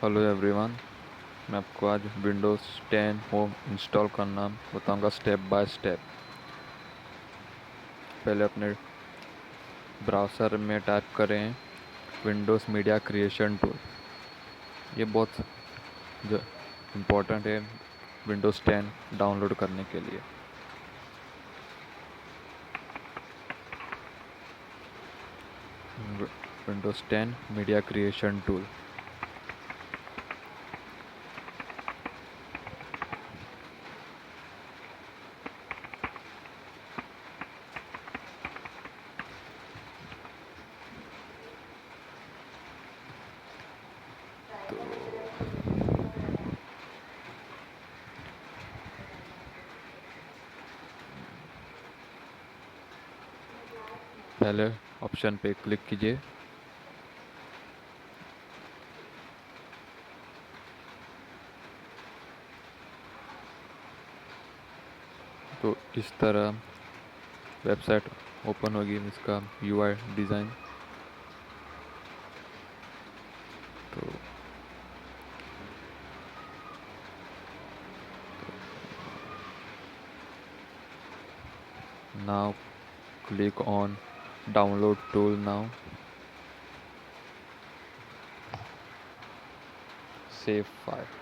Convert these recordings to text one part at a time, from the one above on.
Hello everyone. मैं आपको आज विंडोज़ 10 होम इंस्टॉल करना बताऊंगा स्टेप बाय स्टेप। पहले अपने ब्राउज़र में टाइप करें विंडोज़ मीडिया क्रिएशन टूल। ये बहुत इम्पोर्टेंट है विंडोज़ 10 डाउनलोड करने के लिए। Windows 10 media creation tool. पहले ऑप्शन पे क्लिक कीजिए। तो इस तरह वेबसाइट ओपन होगी, इसका यूआई डिज़ाइन। तो now click on download tool now. Save file।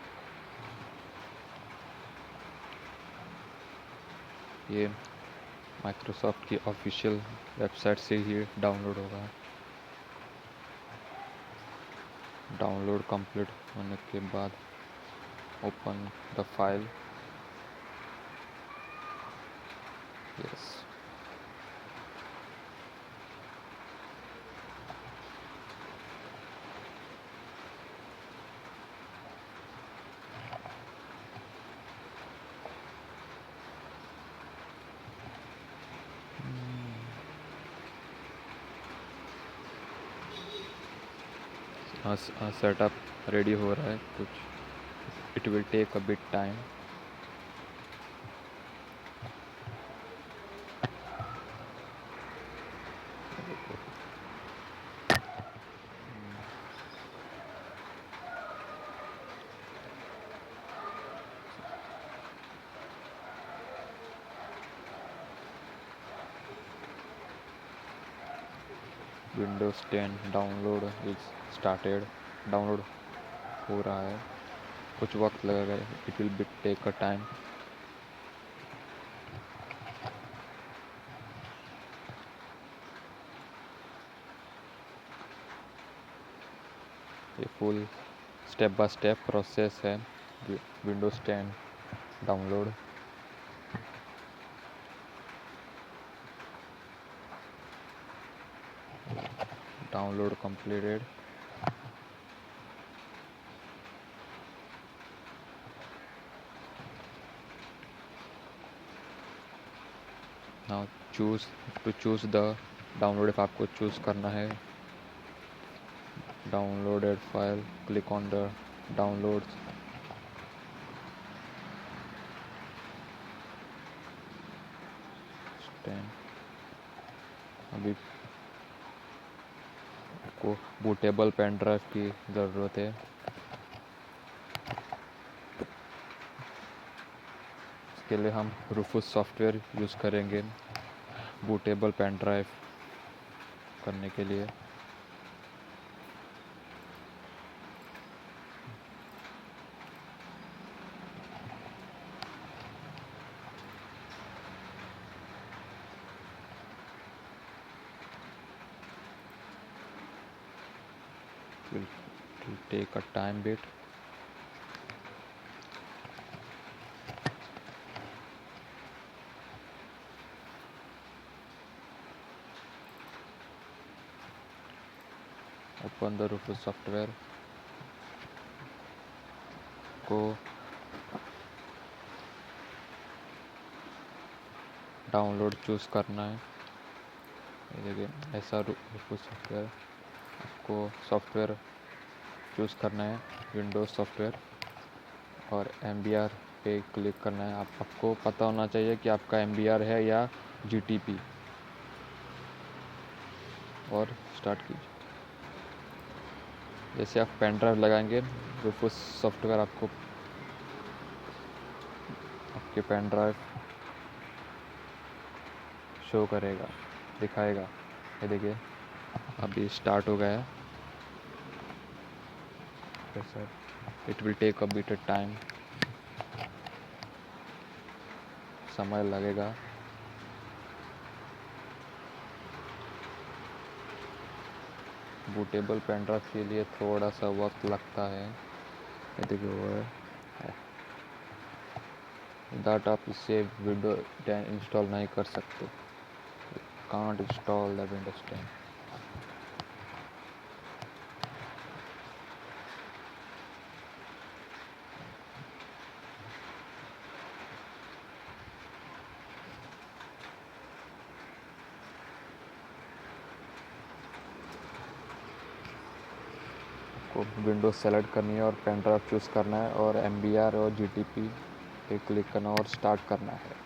ये माइक्रोसॉफ्ट की ऑफिशियल वेबसाइट से ही डाउनलोड होगा। डाउनलोड कंप्लीट होने के बाद open the file. Yes. Setup ready हो रहा है कुछ। It will take a bit time. Windows 10 download is started. Download हो रहा है, कुछ वक्त लगेगा। It will be take a time. ये full step by step process है Windows 10 download. Download completed। Now choose to choose the download. if आपको choose करना है downloaded file, click on the downloads. अभी आपको बूटेबल पेन ड्राइव की ज़रूरत है। इसके लिए हम रूफूस सॉफ्टवेयर यूज़ करेंगे बूटेबल पेन ड्राइव करने के लिए। will take a time bit। Open the Rufus software को डाउनलोड चूज़ करना है। ये देखिए ऐसा रूफूस सॉफ्टवेयर। आपको सॉफ्टवेयर चूज़ करना है विंडोज़ सॉफ्टवेयर और MBR पे क्लिक करना है। आपको पता होना चाहिए कि आपका MBR है या GTP। और स्टार्ट कीजिए। जैसे आप पेन ड्राइव लगाएंगे रूफूस सॉफ्टवेयर आपको आपके पेन ड्राइव शो करेगा, दिखाएगा। ये देखिए अभी स्टार्ट हो गया है। Sir it will take a bit time, समय लगेगा। बूटेबल पेन ड्राइव के लिए थोड़ा सा वक्त लगता है। ये देखिए वो है दैट आप इससे विंडो 10 इंस्टॉल नहीं कर सकते। Can't install the Windows 10। को विंडोज सेलेक्ट करनी है और पेन ड्राइव चूज़ करना है और MBR और GTP पे क्लिक करना और स्टार्ट करना है।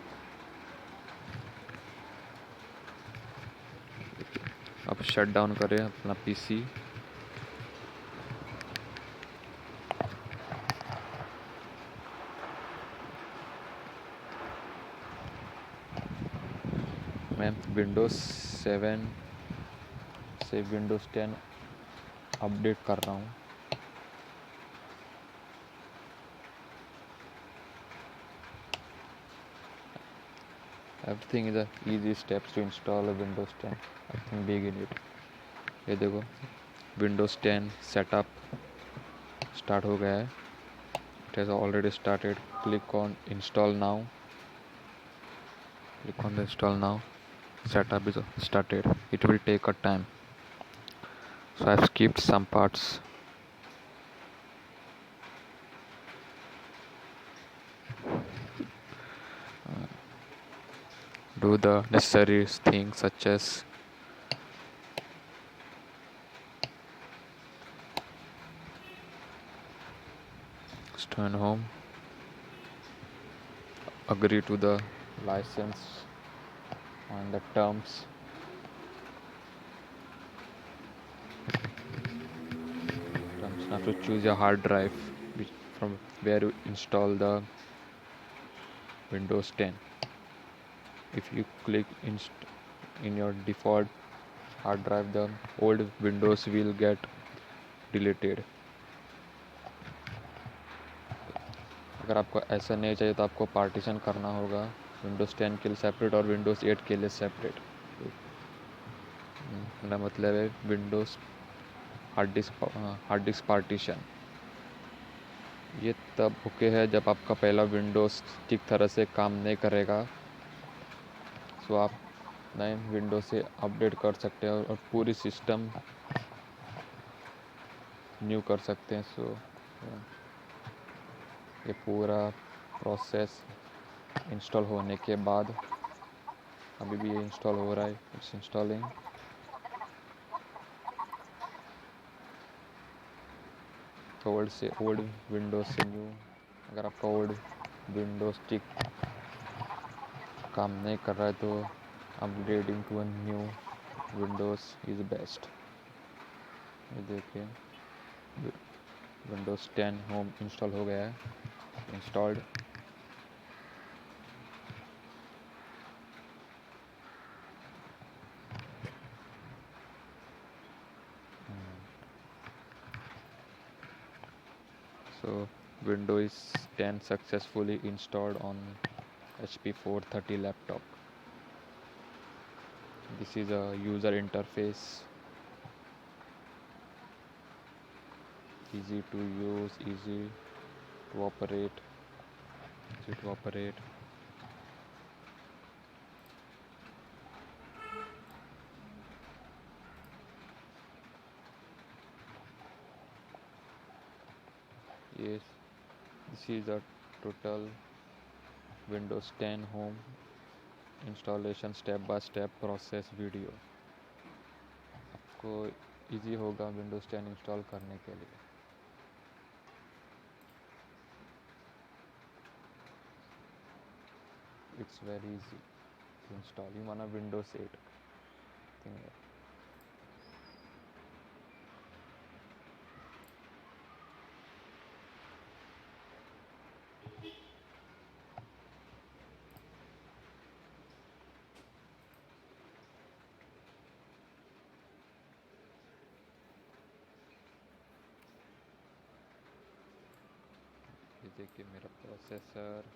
अब शट डाउन करें अपना PC। मैं विंडोज़ 7 से विंडोज़ 10 अपडेट कर रहा हूँ। Everything is a easy steps to install a Windows 10. I think begin it. ये देखो Windows 10 setup start हो गया है। It has already started. Click on install now. Click on the install now. Setup is started. It will take a time. So I've skipped some parts. Do the necessary things such as turn home, agree to the license and the terms. Now to choose your hard drive from where you install the Windows 10. If you click in your default hard drive, the old Windows will get deleted. अगर आपको ऐसा नहीं चाहिए तो आपको partition करना होगा Windows 10 के लिए सेपरेट और Windows 8 के लिए सेपरेट। मेरा मतलब है Windows हार्ड डिस्क पार्टीशन। ये तब ओके है जब आपका पहला विंडोज़ ठीक तरह से काम नहीं करेगा। सो आप नए विंडोज से अपडेट कर सकते हैं और पूरी सिस्टम न्यू कर सकते हैं। सो ये पूरा प्रोसेस इंस्टॉल होने के बाद अभी भी ये इंस्टॉल हो रहा है। It's installing. तो ओल्ड विंडोज से न्यू, अगर आपका ओल्ड विंडोज ठीक काम नहीं कर रहा है तो upgrading to a new Windows is best. ये देखिए विंडोज 10 होम इंस्टॉल हो गया है, installed. So Windows 10 successfully installed on HP 430 laptop. This is a user interface, easy to use, easy to operate. Yes, this is a total Windows 10 home installation step by step process video। आपको easy होगा Windows 10 install करने के लिए। It's very easy to install even on a Windows 8 thing। देखिए मेरा processor.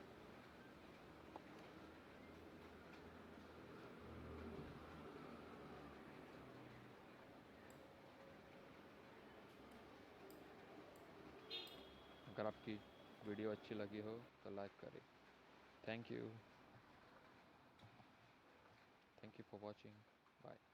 अगर आपकी video अच्छी लगी हो तो लाइक करें। Thank you for watching. Bye.